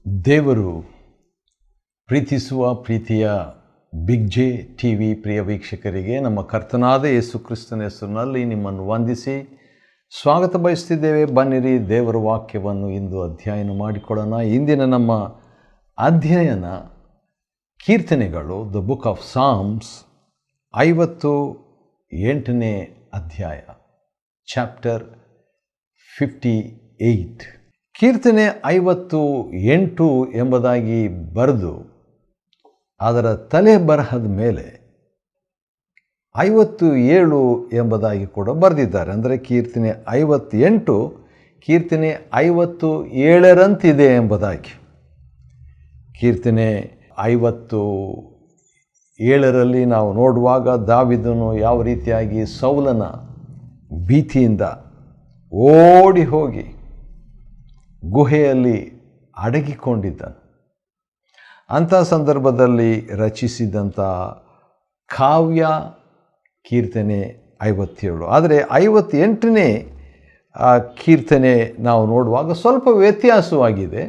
ದೇವರು ಪ್ರೀತಿಸುವ ಪ್ರೀತಿಯ ಬಿಗ್ ಜೆ ಟಿ ವಿ ಪ್ರಿಯ ವೀಕ್ಷಕರಿಗೆ ನಮ್ಮ ಕರ್ತನಾದ ಯೇಸು ಕ್ರಿಸ್ತನ ಹೆಸರಿನಲ್ಲಿ ನಿಮ್ಮನ್ನು ವಂದಿಸಿ ಸ್ವಾಗತ ಬಯಸ್ತಿದ್ದೇವೆ. ಬನ್ನಿರಿ, ದೇವರ ವಾಕ್ಯವನ್ನು ಇಂದು ಅಧ್ಯಯನ ಮಾಡಿಕೊಳ್ಳೋಣ. ಇಂದಿನ ನಮ್ಮ ಅಧ್ಯಯನ ಕೀರ್ತನೆಗಳು, ದ ಬುಕ್ ಆಫ್ ಸಾಮ್ಸ್, 58ನೇ ಅಧ್ಯಾಯ, ಚಾಪ್ಟರ್ 58. ಕೀರ್ತನೆ 58 ಎಂಬುದಾಗಿ ಬರೆದು ಅದರ ತಲೆ ಬರಹದ ಮೇಲೆ 57 ಎಂಬುದಾಗಿ ಕೂಡ ಬರೆದಿದ್ದಾರೆ. ಅಂದರೆ ಕೀರ್ತನೆ 58 ಕೀರ್ತನೆ 57ರಂತಿದೆ ಎಂಬುದಾಗಿ. ಕೀರ್ತನೆ 57ರಲ್ಲಿ ನಾವು ನೋಡುವಾಗ ದಾವೀದನು ಯಾವ ರೀತಿಯಾಗಿ ಸೌಲನ ಭೀತಿಯಿಂದ ಓಡಿ ಹೋಗಿ ಗುಹೆಯಲ್ಲಿ ಅಡಗಿಕೊಂಡಿದ್ದನು. ಅಂಥ ಸಂದರ್ಭದಲ್ಲಿ ರಚಿಸಿದಂಥ ಕಾವ್ಯ ಕೀರ್ತನೆ 57. ಆದರೆ 58ನೇ ಕೀರ್ತನೆ ನಾವು ನೋಡುವಾಗ ಸ್ವಲ್ಪ ವ್ಯತ್ಯಾಸವಾಗಿದೆ.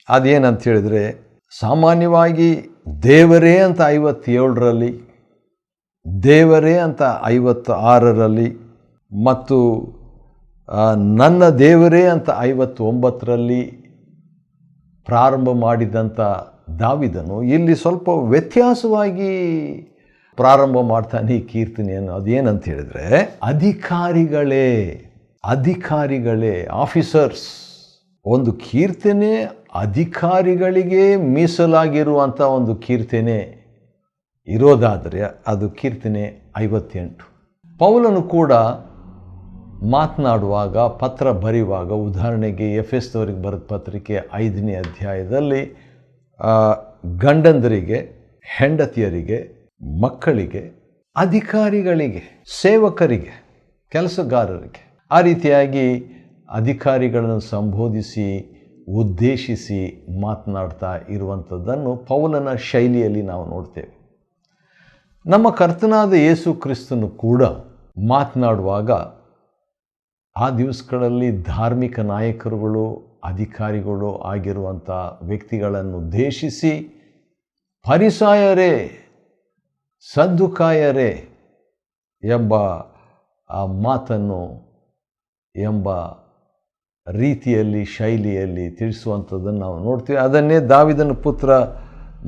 ಅದೇನಂತ ಹೇಳಿದರೆ, ಸಾಮಾನ್ಯವಾಗಿ ದೇವರೇ ಅಂತ 57ರಲ್ಲಿ, ದೇವರೇ ಅಂತ 56ರಲ್ಲಿ ಮತ್ತು ನನ್ನ ದೇವರೇ ಅಂತ 59ರಲ್ಲಿ ಪ್ರಾರಂಭ ಮಾಡಿದಂಥ ದಾವೀದನು ಇಲ್ಲಿ ಸ್ವಲ್ಪ ವ್ಯತ್ಯಾಸವಾಗಿ ಪ್ರಾರಂಭ ಮಾಡ್ತಾನೆ ಈ ಕೀರ್ತನೆಯನ್ನು. ಅದೇನಂತ ಹೇಳಿದರೆ, ಅಧಿಕಾರಿಗಳೇ ಆಫೀಸರ್ಸ್. ಒಂದು ಕೀರ್ತನೆ ಅಧಿಕಾರಿಗಳಿಗೆ ಮೀಸಲಾಗಿರುವಂಥ ಒಂದು ಕೀರ್ತನೆ ಇರೋದಾದರೆ ಅದು ಕೀರ್ತನೆ 58. ಪೌಲನು ಕೂಡ ಮಾತನಾಡುವಾಗ, ಪತ್ರ ಬರೆಯುವಾಗ, ಉದಾಹರಣೆಗೆ ಎಫೆಸದವರಿಗೆ ಬರೆದ ಪತ್ರಿಕೆ 5ನೇ ಅಧ್ಯಾಯದಲ್ಲಿ ಗಂಡಂದರಿಗೆ, ಹೆಂಡತಿಯರಿಗೆ, ಮಕ್ಕಳಿಗೆ, ಅಧಿಕಾರಿಗಳಿಗೆ, ಸೇವಕರಿಗೆ, ಕೆಲಸಗಾರರಿಗೆ, ಆ ರೀತಿಯಾಗಿ ಅಧಿಕಾರಿಗಳನ್ನು ಸಂಬೋಧಿಸಿ ಉದ್ದೇಶಿಸಿ ಮಾತನಾಡ್ತಾ ಇರುವಂಥದ್ದನ್ನು ಪೌಲನ ಶೈಲಿಯಲ್ಲಿ ನಾವು ನೋಡ್ತೇವೆ. ನಮ್ಮ ಕರ್ತನಾದ ಯೇಸು ಕ್ರಿಸ್ತನು ಕೂಡ ಮಾತನಾಡುವಾಗ ಆ ದಿವಸಗಳಲ್ಲಿ ಧಾರ್ಮಿಕ ನಾಯಕರುಗಳು, ಅಧಿಕಾರಿಗಳು ಆಗಿರುವಂಥ ವ್ಯಕ್ತಿಗಳನ್ನು ಉದ್ದೇಶಿಸಿ ಫರಿಸಾಯರೇ, ಸದ್ದುಕಾಯರೇ ಎಂಬ ಆ ಮಾತನ್ನು ಎಂಬ ರೀತಿಯಲ್ಲಿ, ಶೈಲಿಯಲ್ಲಿ ತಿಳಿಸುವಂಥದ್ದನ್ನು ನಾವು ನೋಡ್ತೀವಿ. ಅದನ್ನೇ ದಾವೀದನ ಪುತ್ರ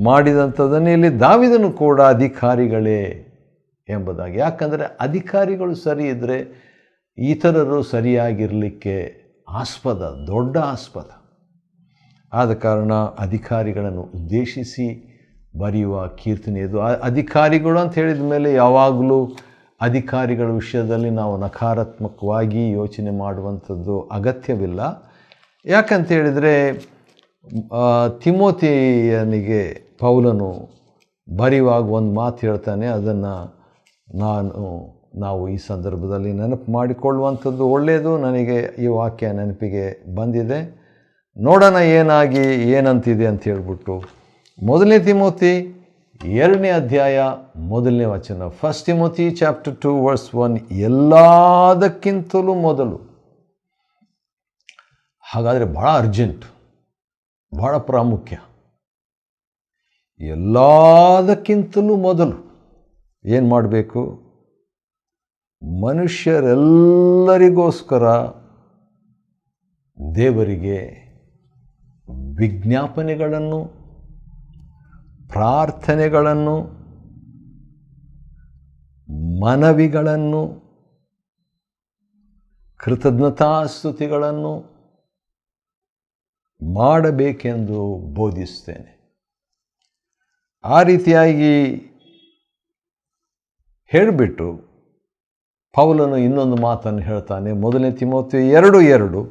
ಮಾಡಿದಂಥದ್ದನ್ನೇ ಇಲ್ಲಿ ದಾವೀದನು ಕೂಡ ಅಧಿಕಾರಿಗಳೇ ಎಂಬುದಾಗಿ. ಯಾಕಂದರೆ ಅಧಿಕಾರಿಗಳು ಸರಿ ಇದ್ದರೆ ಇತರರು ಸರಿಯಾಗಿರಲಿಕ್ಕೆ ದೊಡ್ಡ ಆಸ್ಪದ. ಆದ ಕಾರಣ ಅಧಿಕಾರಿಗಳನ್ನು ಉದ್ದೇಶಿಸಿ ಬರೆಯುವ ಕೀರ್ತನೆ ಇದು. ಅಧಿಕಾರಿಗಳು ಅಂತ ಹೇಳಿದ ಮೇಲೆ ಯಾವಾಗಲೂ ಅಧಿಕಾರಿಗಳ ವಿಷಯದಲ್ಲಿ ನಾವು ನಕಾರಾತ್ಮಕವಾಗಿ ಯೋಚನೆ ಮಾಡುವಂಥದ್ದು ಅಗತ್ಯವಿಲ್ಲ. ಯಾಕಂತ ಹೇಳಿದರೆ, ತಿಮೋಥಿಯನಿಗೆ ಪೌಲನು ಬರೆಯುವಾಗ ಒಂದು ಮಾತು ಹೇಳ್ತಾನೆ. ಅದನ್ನು ನಾವು ಈ ಸಂದರ್ಭದಲ್ಲಿ ನೆನಪು ಮಾಡಿಕೊಳ್ಳುವಂಥದ್ದು ಒಳ್ಳೆಯದು. ನನಗೆ ಈ ವಾಕ್ಯ ನೆನಪಿಗೆ ಬಂದಿದೆ. ನೋಡೋಣ ಏನಂತಿದೆ ಅಂತ ಹೇಳ್ಬಿಟ್ಟು 1 ತಿಮೋಥಿ 2ನೇ ಅಧ್ಯಾಯ 1ನೇ ವಚನ. 1 ತಿಮೋಥಿ ಚಾಪ್ಟರ್ 2 ವರ್ಸ್ 1, ಎಲ್ಲದಕ್ಕಿಂತಲೂ ಮೊದಲು. ಹಾಗಾದರೆ ಭಾಳ ಅರ್ಜೆಂಟ್, ಭಾಳ ಪ್ರಾಮುಖ್ಯ. ಎಲ್ಲದಕ್ಕಿಂತಲೂ ಮೊದಲು ಏನು ಮಾಡಬೇಕು? ಮನುಷ್ಯರೆಲ್ಲರಿಗೋಸ್ಕರ ದೇವರಿಗೆ ವಿಜ್ಞಾಪನೆಗಳನ್ನು, ಪ್ರಾರ್ಥನೆಗಳನ್ನು, ಮನವಿಗಳನ್ನು, ಕೃತಜ್ಞತಾಸ್ತುತಿಗಳನ್ನು ಮಾಡಬೇಕೆಂದು ಬೋಧಿಸ್ತೇನೆ. ಆ ರೀತಿಯಾಗಿ ಹೇಳಿಬಿಟ್ಟು ಪೌಲನು ಇನ್ನೊಂದು ಮಾತನ್ನು ಹೇಳ್ತಾನೆ. 1 ತಿಮೋಥಿ 2:2,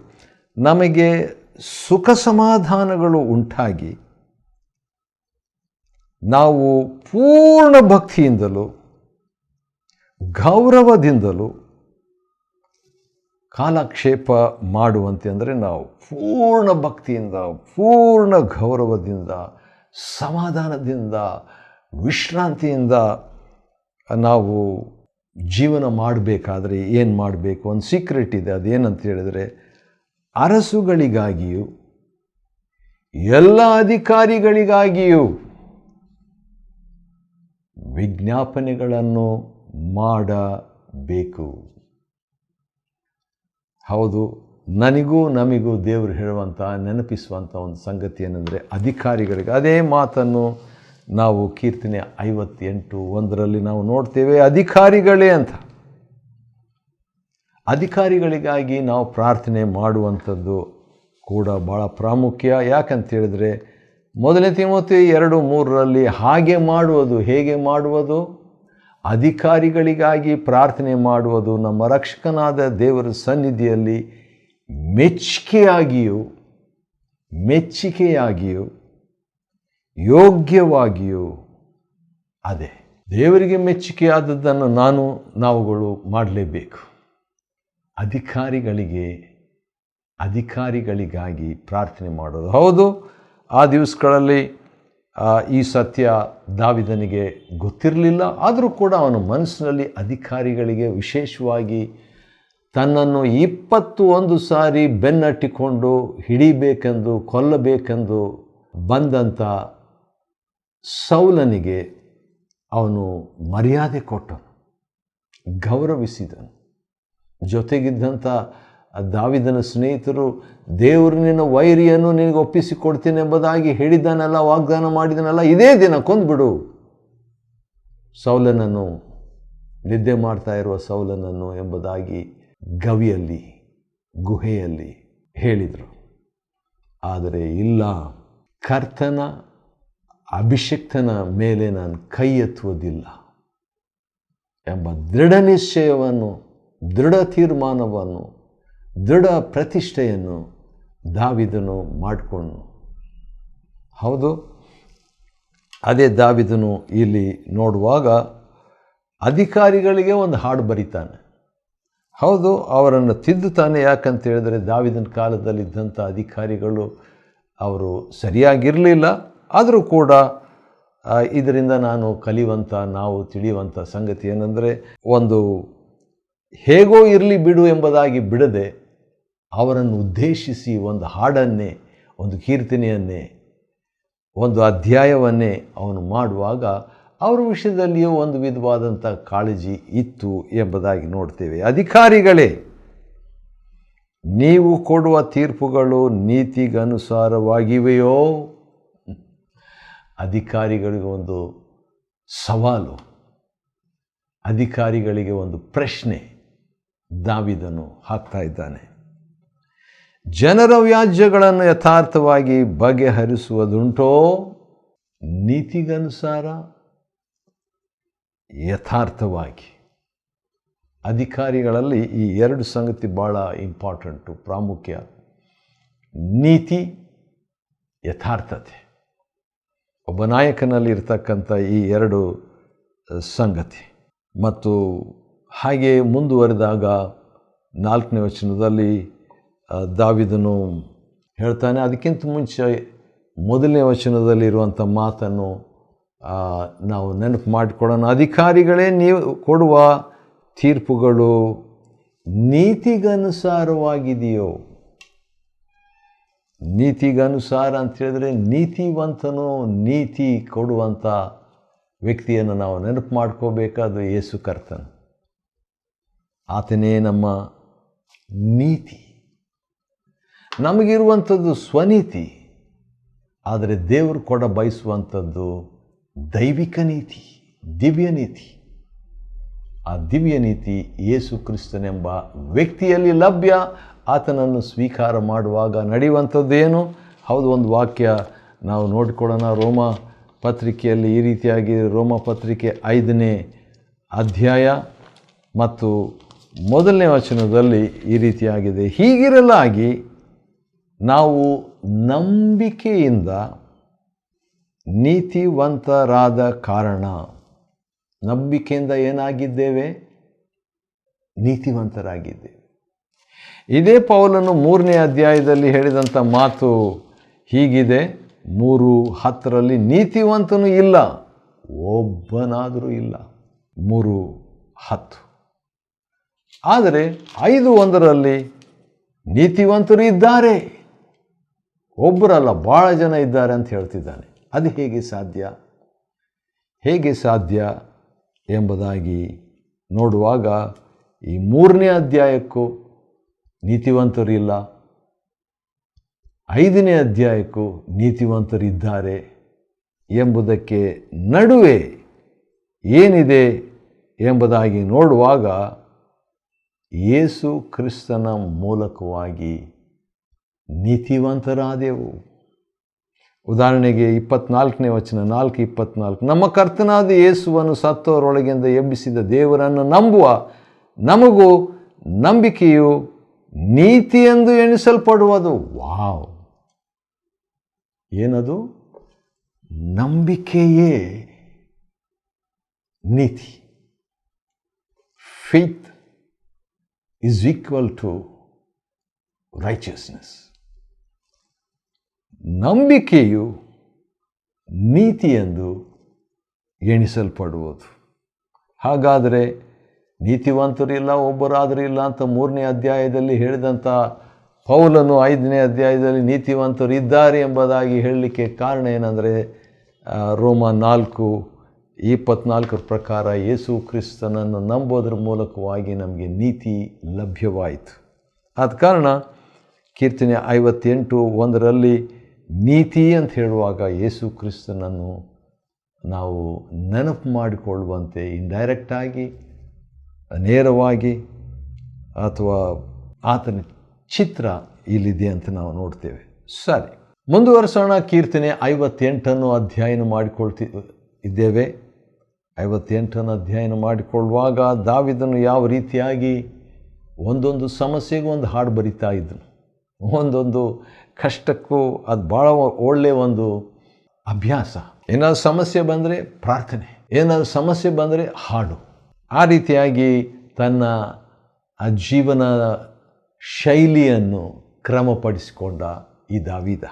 ನಮಗೆ ಸುಖ ಸಮಾಧಾನಗಳು ಉಂಟಾಗಿ ನಾವು ಪೂರ್ಣ ಭಕ್ತಿಯಿಂದಲೂ ಗೌರವದಿಂದಲೂ ಕಾಲಕ್ಷೇಪ ಮಾಡುವಂತೆ. ಅಂದರೆ ನಾವು ಪೂರ್ಣ ಭಕ್ತಿಯಿಂದ, ಪೂರ್ಣ ಗೌರವದಿಂದ, ಸಮಾಧಾನದಿಂದ, ವಿಶ್ರಾಂತಿಯಿಂದ ನಾವು ಜೀವನ ಮಾಡಬೇಕಾದ್ರೆ ಏನು ಮಾಡಬೇಕು? ಒಂದು ಸೀಕ್ರೆಟ್ ಇದೆ. ಅದೇನಂತ ಹೇಳಿದರೆ, ಅರಸುಗಳಿಗಾಗಿಯೂ ಎಲ್ಲ ಅಧಿಕಾರಿಗಳಿಗಾಗಿಯೂ ವಿಜ್ಞಾಪನೆಗಳನ್ನು ಮಾಡಬೇಕು. ಹೌದು, ನನಗೂ ನಮಗೂ ದೇವರು ಹೇಳುವಂಥ ನೆನಪಿಸುವಂಥ ಒಂದು ಸಂಗತಿ ಏನೆಂದರೆ ಅಧಿಕಾರಿಗಳಿಗೆ. ಅದೇ ಮಾತನ್ನು ನಾವು ಕೀರ್ತನೆ 58:1 ನಾವು ನೋಡ್ತೇವೆ. ಅಧಿಕಾರಿಗಳೇ ಅಂತ. ಅಧಿಕಾರಿಗಳಿಗಾಗಿ ನಾವು ಪ್ರಾರ್ಥನೆ ಮಾಡುವಂಥದ್ದು ಕೂಡ ಭಾಳ ಪ್ರಾಮುಖ್ಯ. ಯಾಕಂತ ಹೇಳಿದ್ರೆ 1 ತಿಮೋಥೆ 2:3 ಹಾಗೆ ಮಾಡುವುದು. ಹೇಗೆ ಮಾಡುವುದು? ಅಧಿಕಾರಿಗಳಿಗಾಗಿ ಪ್ರಾರ್ಥನೆ ಮಾಡುವುದು ನಮ್ಮ ರಕ್ಷಕನಾದ ದೇವರ ಸನ್ನಿಧಿಯಲ್ಲಿ ಮೆಚ್ಚಿಕೆಯಾಗಿಯೂ ಯೋಗ್ಯವಾಗಿಯೂ ಅದೇ. ದೇವರಿಗೆ ಮೆಚ್ಚುಗೆಯಾದದ್ದನ್ನು ನಾವುಗಳು ಮಾಡಲೇಬೇಕು. ಅಧಿಕಾರಿಗಳಿಗಾಗಿ ಪ್ರಾರ್ಥನೆ ಮಾಡೋದು. ಹೌದು, ಆ ದಿವಸಗಳಲ್ಲಿ ಈ ಸತ್ಯ ದಾವೀದನಿಗೆ ಗೊತ್ತಿರಲಿಲ್ಲ. ಆದರೂ ಕೂಡ ಅವನ ಮನಸ್ಸಿನಲ್ಲಿ ಅಧಿಕಾರಿಗಳಿಗೆ ವಿಶೇಷವಾಗಿ ತನ್ನನ್ನು 21 ಸಾರಿ ಬೆನ್ನಟ್ಟಿಕೊಂಡು ಹಿಡಿಬೇಕೆಂದು ಕೊಲ್ಲಬೇಕೆಂದು ಬಂದಂಥ ಸೌಲನಿಗೆ ಅವನು ಮರ್ಯಾದೆ ಕೊಟ್ಟನು, ಗೌರವಿಸಿದನು. ಜೊತೆಗಿದ್ದಂಥ ದಾವೀದನ ಸ್ನೇಹಿತರು, ದೇವರು ನಿನ್ನ ವೈರಿಯನ್ನು ನಿನಗೆ ಒಪ್ಪಿಸಿಕೊಡ್ತೀನಿ ಎಂಬುದಾಗಿ ಹೇಳಿದನಲ್ಲ, ವಾಗ್ದಾನ ಮಾಡಿದನಲ್ಲ, ಇದೇ ದಿನ ಕೊಂದ್ಬಿಡು ಸೌಲನನ್ನು, ನಿದ್ದೆ ಮಾಡ್ತಾ ಇರುವ ಸೌಲನನ್ನು ಎಂಬುದಾಗಿ ಗುಹೆಯಲ್ಲಿ ಹೇಳಿದರು. ಆದರೆ ಇಲ್ಲ, ಕರ್ತನ ಅಭಿಷಕ್ತನ ಮೇಲೆ ನಾನು ಕೈ ಎತ್ತುವುದಿಲ್ಲ ಎಂಬ ದೃಢ ನಿಶ್ಚಯವನ್ನು, ದೃಢ ತೀರ್ಮಾನವನ್ನು, ದೃಢ ಪ್ರತಿಷ್ಠೆಯನ್ನು ದಾವೀದನು ಮಾಡಿಕೊಂಡು. ಹೌದು, ಅದೇ ದಾವೀದನು ಇಲ್ಲಿ ನೋಡುವಾಗ ಅಧಿಕಾರಿಗಳಿಗೆ ಒಂದು ಹಾಡು ಬರೀತಾನೆ. ಹೌದು, ಅವರನ್ನು ತಿದ್ದುತ್ತಾನೆ. ಯಾಕಂತ ಹೇಳಿದರೆ ದಾವೀದನ ಕಾಲದಲ್ಲಿದ್ದಂಥ ಅಧಿಕಾರಿಗಳು ಅವರು ಸರಿಯಾಗಿರಲಿಲ್ಲ. ಆದರೂ ಕೂಡ ಇದರಿಂದ ನಾವು ತಿಳಿಯುವಂಥ ಸಂಗತಿ ಏನೆಂದರೆ, ಒಂದು ಹೇಗೋ ಇರಲಿ ಬಿಡು ಎಂಬುದಾಗಿ ಬಿಡದೆ ಅವರನ್ನು ಉದ್ದೇಶಿಸಿ ಒಂದು ಹಾಡನ್ನೇ, ಒಂದು ಕೀರ್ತನೆಯನ್ನೇ, ಒಂದು ಅಧ್ಯಾಯವನ್ನೇ ಅವನು ಮಾಡುವಾಗ ಅವರ ವಿಷಯದಲ್ಲಿಯೂ ಒಂದು ವಿಧವಾದಂಥ ಕಾಳಜಿ ಇತ್ತು ಎಂಬುದಾಗಿ ನೋಡ್ತೇವೆ. ಅಧಿಕಾರಿಗಳೇ, ನೀವು ಕೊಡುವ ತೀರ್ಪುಗಳು ನೀತಿಗನುಸಾರವಾಗಿವೆಯೋ? ಅಧಿಕಾರಿಗಳಿಗೆ ಒಂದು ಸವಾಲು, ಅಧಿಕಾರಿಗಳಿಗೆ ಒಂದು ಪ್ರಶ್ನೆ ದಾವೀದನು ಹಾಕ್ತಾ ಇದ್ದಾನೆ. ಜನರ ವ್ಯಾಜ್ಯಗಳನ್ನು ಯಥಾರ್ಥವಾಗಿ ಬಗೆಹರಿಸುವುದುಂಟೋ? ನೀತಿಗನುಸಾರ, ಯಥಾರ್ಥವಾಗಿ. ಅಧಿಕಾರಿಗಳಲ್ಲಿ ಈ 2 ಸಂಗತಿ ಭಾಳ ಇಂಪಾರ್ಟೆಂಟು, ಪ್ರಾಮುಖ್ಯ. ನೀತಿ, ಯಥಾರ್ಥತೆ. ಒಬ್ಬ ನಾಯಕನಲ್ಲಿ ಇರ್ತಕ್ಕಂಥ ಈ 2 ಸಂಗತಿ. ಮತ್ತು ಹಾಗೆ ಮುಂದುವರೆದಾಗ 4ನೇ ವಚನದಲ್ಲಿ ದಾವೀದನು ಹೇಳ್ತಾನೆ. ಅದಕ್ಕಿಂತ ಮುಂಚೆ 1ನೇ ವಚನದಲ್ಲಿರುವಂಥ ಮಾತನ್ನು ನಾವು ನೆನಪು ಮಾಡಿಕೊಳ್ಳೋಣ. ಅಧಿಕಾರಿಗಳೇ, ನೀವು ಕೊಡುವ ತೀರ್ಪುಗಳು ನೀತಿಗನುಸಾರವಾಗಿದೆಯೋ? ನೀತಿಗನುಸಾರ ಅಂತ ಹೇಳಿದ್ರೆ ನೀತಿವಂತನು, ನೀತಿ ಕೊಡುವಂಥ ವ್ಯಕ್ತಿಯನ್ನು ನಾವು ನೆನಪು ಮಾಡ್ಕೋಬೇಕಾದ ಯೇಸು ಕರ್ತನು. ಆತನೇ ನಮ್ಮ ನೀತಿ. ನಮಗಿರುವಂಥದ್ದು ಸ್ವನೀತಿ, ಆದರೆ ದೇವರು ಬಯಸುವಂಥದ್ದು ದೈವಿಕ ನೀತಿ, ದಿವ್ಯ ನೀತಿ. ಆ ದಿವ್ಯ ನೀತಿ ಯೇಸು ಕ್ರಿಸ್ತನೆಂಬ ವ್ಯಕ್ತಿಯಲ್ಲಿ ಲಭ್ಯ. ಆತನನ್ನು ಸ್ವೀಕಾರ ಮಾಡುವಾಗ ನಡೆಯುವಂಥದ್ದೇನು? ಹೌದು, ಒಂದು ವಾಕ್ಯ ನಾವು ನೋಡಿಕೊಳ್ಳೋಣ. ರೋಮ ಪತ್ರಿಕೆಯಲ್ಲಿ ಈ ರೀತಿಯಾಗಿ, ರೋಮ ಪತ್ರಿಕೆ 5ನೇ ಅಧ್ಯಾಯ ಮತ್ತು 1ನೇ ವಚನದಲ್ಲಿ ಈ ರೀತಿಯಾಗಿದೆ. ಹೀಗಿರಲಾಗಿ ನಾವು ನಂಬಿಕೆಯಿಂದ ನೀತಿವಂತರಾದ ಕಾರಣ. ನಂಬಿಕೆಯಿಂದ ಏನಾಗಿದ್ದೇವೆ? ನೀತಿವಂತರಾಗಿದ್ದೇವೆ. ಇದೇ ಪೌಲನು 3ನೇ ಅಧ್ಯಾಯದಲ್ಲಿ ಹೇಳಿದಂಥ ಮಾತು ಹೀಗಿದೆ, 3:10 ನೀತಿವಂತನು ಇಲ್ಲ, ಒಬ್ಬನಾದರೂ ಇಲ್ಲ. 3:10. ಆದರೆ 5:1 ನೀತಿವಂತರು ಇದ್ದಾರೆ, ಒಬ್ಬರಲ್ಲ, ಭಾಳ ಜನ ಇದ್ದಾರೆ ಅಂತ ಹೇಳ್ತಿದ್ದಾನೆ. ಅದು ಹೇಗೆ ಸಾಧ್ಯ ಎಂಬುದಾಗಿ ನೋಡುವಾಗ ಈ 3ನೇ ಅಧ್ಯಾಯಕ್ಕೂ ನೀತಿವಂತರಿಲ್ಲ, 5ನೇ ಅಧ್ಯಾಯಕ್ಕೂ ನೀತಿವಂತರಿದ್ದಾರೆ ಎಂಬುದಕ್ಕೆ ನಡುವೆ ಏನಿದೆ ಎಂಬುದಾಗಿ ನೋಡುವಾಗ ಯೇಸು ಕ್ರಿಸ್ತನ ಮೂಲಕವಾಗಿ ನೀತಿವಂತರಾದೆವು. ಉದಾಹರಣೆಗೆ 24ನೇ ವಚನ 4:24, ನಮ್ಮ ಕರ್ತನಾದ ಯೇಸುವನ್ನು ಸತ್ತವರೊಳಗಿಂದ ಎಬ್ಬಿಸಿದ ದೇವರನ್ನು ನಂಬುವ ನಮಗೂ ನಂಬಿಕೆಯು ನೀತಿ ಎಂದು ಎಣಿಸಲ್ಪಡುವುದು. ವಾವ್! ಏನದು? ನಂಬಿಕೆಯೇ ನೀತಿ. Faith is equal to righteousness. ನಂಬಿಕೆಯು ನೀತಿ ಎಂದು ಎಣಿಸಲ್ಪಡುವುದು. ಹಾಗಾದರೆ ನೀತಿವಂತರಿಲ್ಲ, ಒಬ್ಬರಾದರೂ ಇಲ್ಲ ಅಂತ 3ನೇ ಅಧ್ಯಾಯದಲ್ಲಿ ಹೇಳಿದಂಥ ಪೌಲನು 5ನೇ ಅಧ್ಯಾಯದಲ್ಲಿ ನೀತಿವಂತರು ಇದ್ದಾರೆ ಎಂಬುದಾಗಿ ಹೇಳಲಿಕ್ಕೆ ಕಾರಣ ಏನಂದರೆ, ರೋಮ 4:24 ಪ್ರಕಾರ ಯೇಸು ಕ್ರಿಸ್ತನನ್ನು ನಂಬೋದ್ರ ಮೂಲಕವಾಗಿ ನಮಗೆ ನೀತಿ ಲಭ್ಯವಾಯಿತು. ಆದ ಕಾರಣ ಕೀರ್ತನೆ 58:1 ನೀತಿ ಅಂತ ಹೇಳುವಾಗ ಯೇಸು ಕ್ರಿಸ್ತನನ್ನು ನಾವು ನೆನಪು ಮಾಡಿಕೊಳ್ಳುವಂತೆ ಇಂಡೈರೆಕ್ಟಾಗಿ, ನೇರವಾಗಿ ಅಥವಾ ಆತನ ಚಿತ್ರ ಇಲ್ಲಿದೆ ಅಂತ ನಾವು ನೋಡ್ತೇವೆ. ಸರಿ, ಮುಂದುವರಿಸೋಣ. ಕೀರ್ತನೆ 58 ಅಧ್ಯಯನ ಮಾಡಿಕೊಳ್ತಿದ್ದೇವೆ. 58 ಅಧ್ಯಯನ ಮಾಡಿಕೊಳ್ಳುವಾಗ ದಾವಿದನು ಯಾವ ರೀತಿಯಾಗಿ ಒಂದೊಂದು ಸಮಸ್ಯೆಗೂ ಒಂದು ಹಾಡು ಬರಿತಾ ಇದ್ದನು. ಒಂದೊಂದು ಕಷ್ಟಕ್ಕೂ ಅದು ಭಾಳ ಒಳ್ಳೆಯ ಒಂದು ಅಭ್ಯಾಸ. ಏನಾದರೂ ಸಮಸ್ಯೆ ಬಂದರೆ ಪ್ರಾರ್ಥನೆ, ಏನಾದರೂ ಸಮಸ್ಯೆ ಬಂದರೆ ಹಾಡು. ಆ ರೀತಿಯಾಗಿ ತನ್ನ ಜೀವನ ಶೈಲಿಯನ್ನು ಕ್ರಮಪಡಿಸಿಕೊಂಡ ಈ ದಾವೀದ.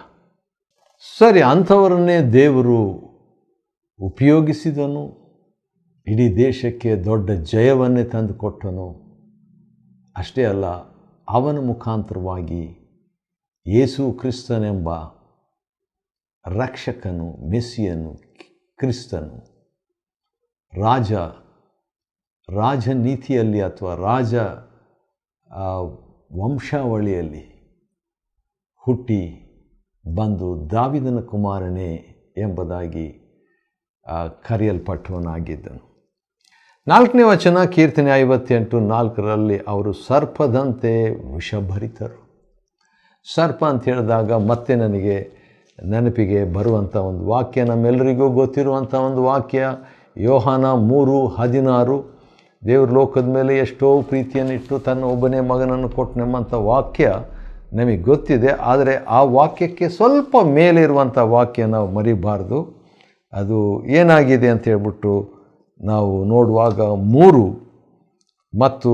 ಸರಿ, ಅಂಥವರನ್ನೇ ದೇವರು ಉಪಯೋಗಿಸಿದನು. ಇಡೀ ದೇಶಕ್ಕೆ ದೊಡ್ಡ ಜಯವನ್ನೇ ತಂದುಕೊಟ್ಟನು. ಅಷ್ಟೇ ಅಲ್ಲ, ಅವನ ಮುಖಾಂತರವಾಗಿ ಯೇಸು ಕ್ರಿಸ್ತನೆಂಬ ರಕ್ಷಕನು, ಮೆಸ್ಸಿಯನು, ಕ್ರಿಸ್ತನು ರಾಜನೀತಿಯಲ್ಲಿ ಅಥವಾ ರಾಜ ವಂಶಾವಳಿಯಲ್ಲಿ ಹುಟ್ಟಿ ಬಂದು ದಾವಿದನ ಕುಮಾರನೇ ಎಂಬುದಾಗಿ ಕರೆಯಲ್ಪಟ್ಟವನಾಗಿದ್ದನು. 4ನೇ ವಚನ ಕೀರ್ತನೆ 58:4 ಅವರು ಸರ್ಪದಂತೆ ವಿಷಭರಿತರು. ಸರ್ಪ ಅಂತ ಹೇಳಿದಾಗ ಮತ್ತೆ ನನಗೆ ನೆನಪಿಗೆ ಬರುವಂಥ ಒಂದು ವಾಕ್ಯ, ನಮ್ಮೆಲ್ಲರಿಗೂ ಗೊತ್ತಿರುವಂಥ ಒಂದು ವಾಕ್ಯ, ಯೋಹಾನ 3:16, ದೇವ್ರ ಲೋಕದ ಮೇಲೆ ಎಷ್ಟೋ ಪ್ರೀತಿಯನ್ನಿಟ್ಟು ತನ್ನ ಒಬ್ಬನೇ ಮಗನನ್ನು ಕೊಟ್ಟನೆಂಬಂಥ ವಾಕ್ಯ ನಮಗೆ ಗೊತ್ತಿದೆ. ಆದರೆ ಆ ವಾಕ್ಯಕ್ಕೆ ಸ್ವಲ್ಪ ಮೇಲೆ ಇರುವಂಥ ವಾಕ್ಯ ನಾವು ಮರಿಬಾರ್ದು. ಅದು ಏನಾಗಿದೆ ಅಂತ ಹೇಳ್ಬಿಟ್ಟು ನಾವು ನೋಡುವಾಗ 3 ಮತ್ತು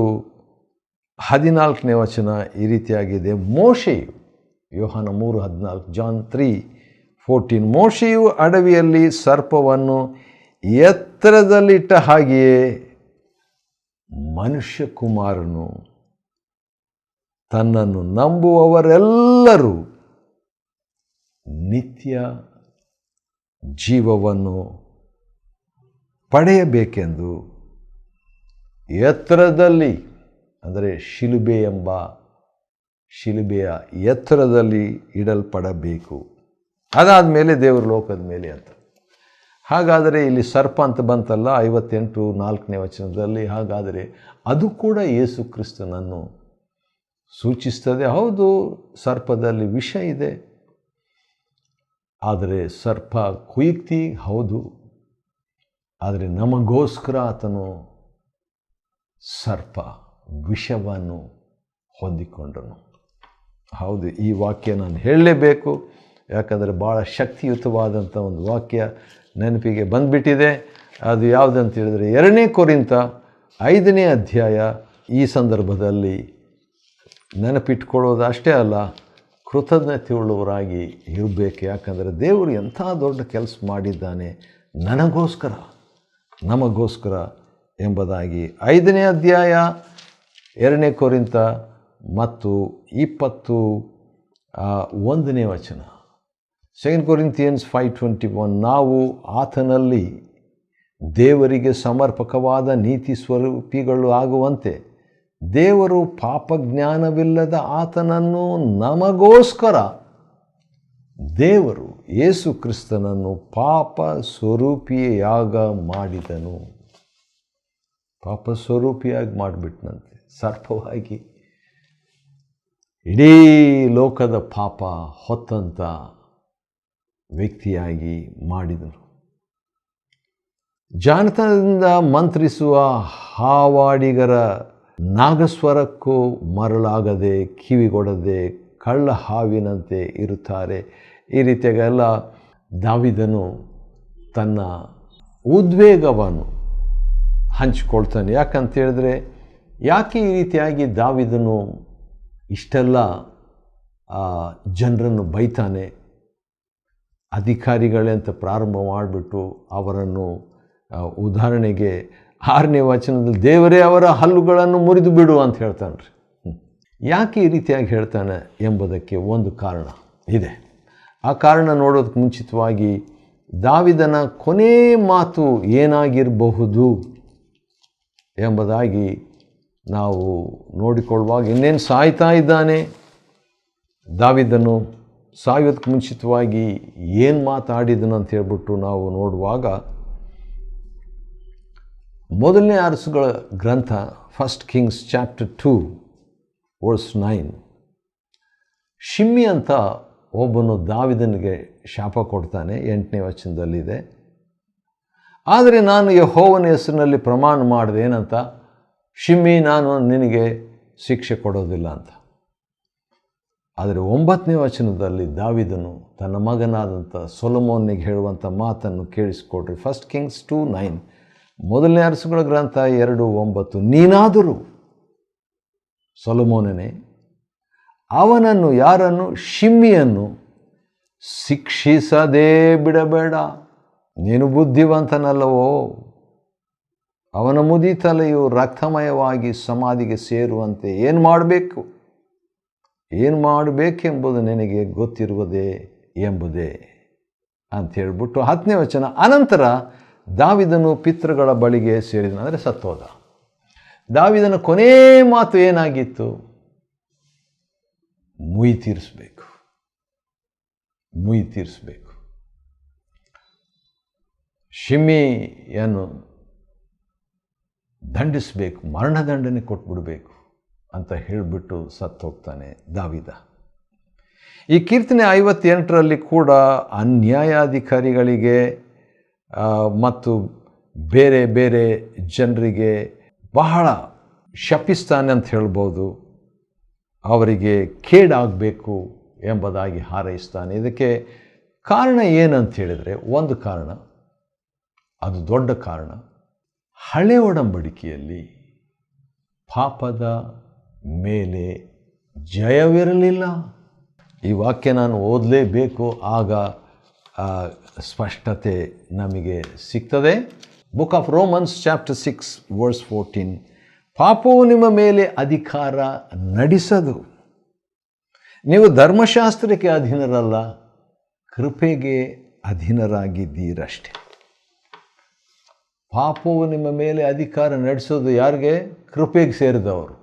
14ನೇ ವಚನ ಈ ರೀತಿಯಾಗಿದೆ. ಮೋಶೆಯು, ಯೋಹಾನ 3:14, ಜಾನ್ 3:14, ಮೋಶೆಯು ಅಡವಿಯಲ್ಲಿ ಸರ್ಪವನ್ನು ಎತ್ತರದಲ್ಲಿಟ್ಟ ಹಾಗೆಯೇ ಮನುಷ್ಯ ಕುಮಾರನು ತನ್ನನ್ನು ನಂಬುವವರೆಲ್ಲರೂ ನಿತ್ಯ ಜೀವವನ್ನು ಪಡೆಯಬೇಕೆಂದು ಎತ್ತರದಲ್ಲಿ, ಅಂದರೆ ಶಿಲುಬೆಯ ಎತ್ತರದಲ್ಲಿ ಇಡಲ್ಪಡಬೇಕು. ಅದಾದ ಮೇಲೆ ದೇವರ ಲೋಕದ ಮೇಲೆ ಅಂತ. ಹಾಗಾದರೆ ಇಲ್ಲಿ ಸರ್ಪ ಅಂತ ಬಂತಲ್ಲ 58:4ನೇ ವಚನದಲ್ಲಿ, ಹಾಗಾದರೆ ಅದು ಕೂಡ ಯೇಸು ಕ್ರಿಸ್ತನನ್ನು ಸೂಚಿಸ್ತದೆ. ಹೌದು, ಸರ್ಪದಲ್ಲಿ ವಿಷ ಇದೆ, ಆದರೆ ಸರ್ಪ ಕುಯುಕ್ತಿ ಹೌದು. ಆದರೆ ನಮಗೋಸ್ಕರ ಆತನು ಸರ್ಪ ವಿಷವನ್ನು ಹೊಂದಿಕೊಂಡನು. ಹೌದು, ಈ ವಾಕ್ಯ ನಾನು ಹೇಳಲೇಬೇಕು, ಯಾಕಂದರೆ ಭಾಳ ಶಕ್ತಿಯುತವಾದಂಥ ಒಂದು ವಾಕ್ಯ ನೆನಪಿಗೆ ಬಂದುಬಿಟ್ಟಿದೆ. ಅದು ಯಾವುದಂತ ಹೇಳಿದರೆ 2ನೇ ಕೊರಿಂಥ 5ನೇ ಅಧ್ಯಾಯ. ಈ ಸಂದರ್ಭದಲ್ಲಿ ನೆನಪಿಟ್ಕೊಳ್ಳೋದು ಅಷ್ಟೇ ಅಲ್ಲ, ಕೃತಜ್ಞತೆಯುಳ್ಳವರಾಗಿ ಇರಬೇಕು. ಯಾಕಂದರೆ ದೇವರು ಎಂಥ ದೊಡ್ಡ ಕೆಲಸ ಮಾಡಿದ್ದಾನೆ ನಮಗೋಸ್ಕರ ಎಂಬುದಾಗಿ 5ನೇ ಅಧ್ಯಾಯ 2ನೇ ಕೊರಿಂಥ ಮತ್ತು 21ನೇ ವಚನ 2 Corinthians 5:21 ನಾವು ಆತನಲ್ಲಿ ದೇವರಿಗೆ ಸಮರ್ಪಕವಾದ ನೀತಿ ಸ್ವರೂಪಿಗಳು ಆಗುವಂತೆ ದೇವರು ಪಾಪಜ್ಞಾನವಿಲ್ಲದ ಆತನನ್ನು ನಮಗೋಸ್ಕರ ದೇವರು ಯೇಸು ಕ್ರಿಸ್ತನನ್ನು ಪಾಪ ಸ್ವರೂಪಿಯಾಗ ಮಾಡಿದನು. ಪಾಪ ಸ್ವರೂಪಿಯಾಗಿ ಮಾಡಿಬಿಟ್ನಂತೆ, ಸರ್ಪವಾಗಿ ಇಡೀ ಲೋಕದ ಪಾಪ ಹೊತ್ತಂಥ ವ್ಯಕ್ತಿಯಾಗಿ ಮಾಡಿದನು. ಜಾಣತನದಿಂದ ಮಂತ್ರಿಸುವ ಹಾವಾಡಿಗರ ನಾಗಸ್ವರಕ್ಕೂ ಮರಳಾಗದೆ ಕಿವಿಗೊಡದೆ ಕಳ್ಳ ಹಾವಿನಂತೆ ಇರುತ್ತಾರೆ. ಈ ರೀತಿಯಾಗೆಲ್ಲ ದಾವೀದನು ತನ್ನ ಉದ್ವೇಗವನ್ನು ಹಂಚಿಕೊಳ್ತಾನೆ. ಯಾಕಂತೇಳಿದ್ರೆ, ಯಾಕೆ ಈ ರೀತಿಯಾಗಿ ದಾವೀದನು ಇಷ್ಟೆಲ್ಲ ಜನರನ್ನು ಬೈತಾನೆ? ಅಧಿಕಾರಿಗಳೇ ಅಂತ ಪ್ರಾರಂಭ ಮಾಡಿಬಿಟ್ಟು ಅವರನ್ನು ಉದಾಹರಣೆಗೆ 6ನೇ ವಚನದಲ್ಲಿ ದೇವರೇ ಅವರ ಹಲ್ಲುಗಳನ್ನು ಮುರಿದು ಬಿಡು ಅಂತ ಹೇಳ್ತಾನೆ ರೀ. ಯಾಕೆ ಈ ರೀತಿಯಾಗಿ ಹೇಳ್ತಾನೆ ಎಂಬುದಕ್ಕೆ ಒಂದು ಕಾರಣ ಇದೆ. ಆ ಕಾರಣ ನೋಡೋದಕ್ಕೆ ಮುಂಚಿತವಾಗಿ ದಾವೀದನ ಕೊನೆ ಮಾತು ಏನಾಗಿರಬಹುದು ಎಂಬುದಾಗಿ ನಾವು ನೋಡಿಕೊಳ್ಳುವಾಗ, ಇನ್ನೇನು ಸಾಯ್ತಾ ಇದ್ದಾನೆ ದಾವೀದನು, ಸಾಯೋದಕ್ಕೆ ಮುಂಚಿತವಾಗಿ ಏನು ಮಾತಾಡಿದನು ಅಂತ ಹೇಳ್ಬಿಟ್ಟು ನಾವು ನೋಡುವಾಗ, ಮೊದಲನೇ ಅರಸುಗಳ ಗ್ರಂಥ 1 Kings chapter 2 verse 9, ಶಿಮ್ಮಿ ಅಂತ ಒಬ್ಬನು ದಾವೀದನಿಗೆ ಶಾಪ ಕೊಡ್ತಾನೆ. 8ನೇ ವಚನದಲ್ಲಿದೆ, ಆದರೆ ನಾನು ಯೆಹೋವನ ಹೆಸರಿನಲ್ಲಿ ಪ್ರಮಾಣ ಮಾಡಿದೆ ಏನಂತ, ಶಿಮ್ಮಿ, ನಾನು ನಿನಗೆ ಶಿಕ್ಷೆ ಕೊಡೋದಿಲ್ಲ ಅಂತ. ಆದರೆ 9ನೇ ವಚನದಲ್ಲಿ ದಾವೀದನು ತನ್ನ ಮಗನಾದಂಥ ಸೊಲೊಮೋನಿಗೆ ಹೇಳುವಂಥ ಮಾತನ್ನು ಕೇಳಿಸ್ಕೊಡ್ರಿ. 1 Kings 2:9, ಮೊದಲನೇ ಅರಸುಗಳ ಗ್ರಂಥ 2:9, ನೀನಾದರೂ ಸೊಲೊಮೋನನೇ ಅವನನ್ನು, ಯಾರನ್ನು? ಶಿಮ್ಮಿಯನ್ನು ಶಿಕ್ಷಿಸದೇ ಬಿಡಬೇಡ. ನೀನು ಬುದ್ಧಿವಂತನಲ್ಲವೋ? ಅವನ ಮುದಿ ತಲೆಯು ರಕ್ತಮಯವಾಗಿ ಸಮಾಧಿಗೆ ಸೇರುವಂತೆ ಏನು ಮಾಡಬೇಕೆಂಬುದು ನಿನಗೆ ಗೊತ್ತಿರುವುದೇ ಎಂಬುದೇ ಅಂತ ಹೇಳ್ಬಿಟ್ಟು 10ನೇ ವಚನ, ಅನಂತರ ದಾವೀದನು ಪಿತೃಗಳ ಬಳಿಗೆ ಸೇರಿದನು, ಅಂದರೆ ಸತ್ತೋದ. ದಾವೀದನ ಕೊನೇ ಮಾತು ಏನಾಗಿತ್ತು? ಮುಯಿ ತೀರಿಸಬೇಕು. ಶಿಮ್ಮಿಯನ್ನು ದಂಡಿಸಬೇಕು, ಮರಣದಂಡನೆ ಕೊಟ್ಬಿಡಬೇಕು ಅಂತ ಹೇಳಿಬಿಟ್ಟು ಸತ್ತೋಗ್ತಾನೆ ದಾವೀದ. ಈ ಕೀರ್ತನೆ 58ರಲ್ಲಿ ಕೂಡ ಅನ್ಯಾಯಾಧಿಕಾರಿಗಳಿಗೆ ಮತ್ತು ಬೇರೆ ಬೇರೆ ಜನರಿಗೆ ಬಹಳ ಶಪಿಸ್ತಾನೆ ಅಂತ ಹೇಳ್ಬೋದು. ಅವರಿಗೆ ಕೇಡಾಗಬೇಕು ಎಂಬುದಾಗಿ ಹಾರೈಸ್ತಾನೆ. ಇದಕ್ಕೆ ಕಾರಣ ಏನಂತ ಹೇಳಿದರೆ, ಒಂದು ಕಾರಣ, ಅದು ದೊಡ್ಡ ಕಾರಣ, ಹಳೆ ಒಡಂಬಡಿಕೆಯಲ್ಲಿ ಪಾಪದ ಮೇಲೆ ಜಯವಿರಲಿಲ್ಲ. ಈ ವಾಕ್ಯ ನಾನು ಓದಲೇಬೇಕು, ಆಗ ಸ್ಪಷ್ಟತೆ ನಮಗೆ ಸಿಗ್ತದೆ. Book of Romans chapter 6 verse 14, ಪಾಪವು ನಿಮ್ಮ ಮೇಲೆ ಅಧಿಕಾರ ನಡೆಸದು. ನೀವು ಧರ್ಮಶಾಸ್ತ್ರಕ್ಕೆ ಅಧೀನರಲ್ಲ, ಕೃಪೆಗೆ ಅಧೀನರಾಗಿದ್ದೀರಷ್ಟೆ. ಪಾಪವು ನಿಮ್ಮ ಮೇಲೆ ಅಧಿಕಾರ ನಡೆಸೋದು ಯಾರಿಗೆ? ಕೃಪೆಗೆ ಸೇರಿದವರು.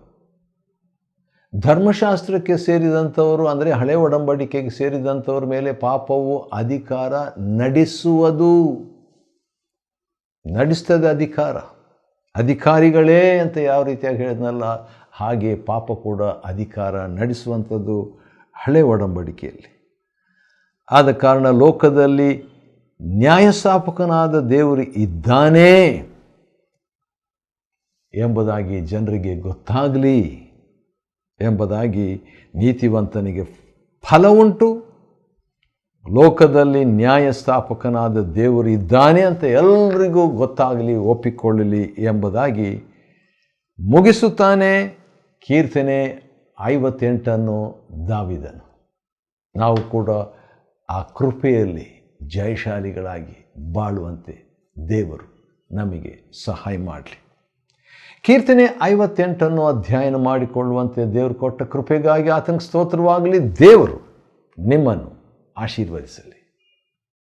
ಧರ್ಮಶಾಸ್ತ್ರಕ್ಕೆ ಸೇರಿದಂಥವರು, ಅಂದರೆ ಹಳೆ ಒಡಂಬಡಿಕೆಗೆ ಸೇರಿದಂಥವ್ರ ಮೇಲೆ ಪಾಪವು ಅಧಿಕಾರ ನಡೆಸ್ತದೆ. ಅಧಿಕಾರಿಗಳೇ ಅಂತ ಯಾವ ರೀತಿಯಾಗಿ ಹೇಳಿದ್ನಲ್ಲ, ಹಾಗೆ ಪಾಪ ಕೂಡ ಅಧಿಕಾರ ನಡೆಸುವಂಥದ್ದು ಹಳೆ ಒಡಂಬಡಿಕೆಯಲ್ಲಿ. ಆದ ಕಾರಣ ಲೋಕದಲ್ಲಿ ನ್ಯಾಯಸ್ಥಾಪಕನಾದ ದೇವರು ಇದ್ದಾನೆ ಎಂಬುದಾಗಿ ಜನರಿಗೆ ಗೊತ್ತಾಗಲಿ ಎಂಬುದಾಗಿ, ನೀತಿವಂತನಿಗೆ ಫಲ ಉಂಟು, ಲೋಕದಲ್ಲಿ ನ್ಯಾಯಸ್ಥಾಪಕನಾದ ದೇವರು ಇದ್ದಾನೆ ಅಂತ ಎಲ್ರಿಗೂ ಗೊತ್ತಾಗಲಿ, ಒಪ್ಪಿಕೊಳ್ಳಲಿ ಎಂಬುದಾಗಿ ಮುಗಿಸುತ್ತಾನೆ ಕೀರ್ತನೆ 58 ದಾವೀದನು. ನಾವು ಕೂಡ ಆ ಕೃಪೆಯಲ್ಲಿ ಜಯಶಾಲಿಗಳಾಗಿ ಬಾಳುವಂತೆ ದೇವರು ನಮಗೆ ಸಹಾಯ ಮಾಡಲಿ. ಕೀರ್ತನೆ 58 ಅಧ್ಯಯನ ಮಾಡಿಕೊಳ್ಳುವಂತೆ ದೇವರು ಕೊಟ್ಟ ಕೃಪೆಗಾಗಿ ಆತನಿಗೆ ಸ್ತೋತ್ರವಾಗಲಿ. ದೇವರು ನಿಮ್ಮನ್ನು ಆಶೀರ್ವದಿಸಲಿ.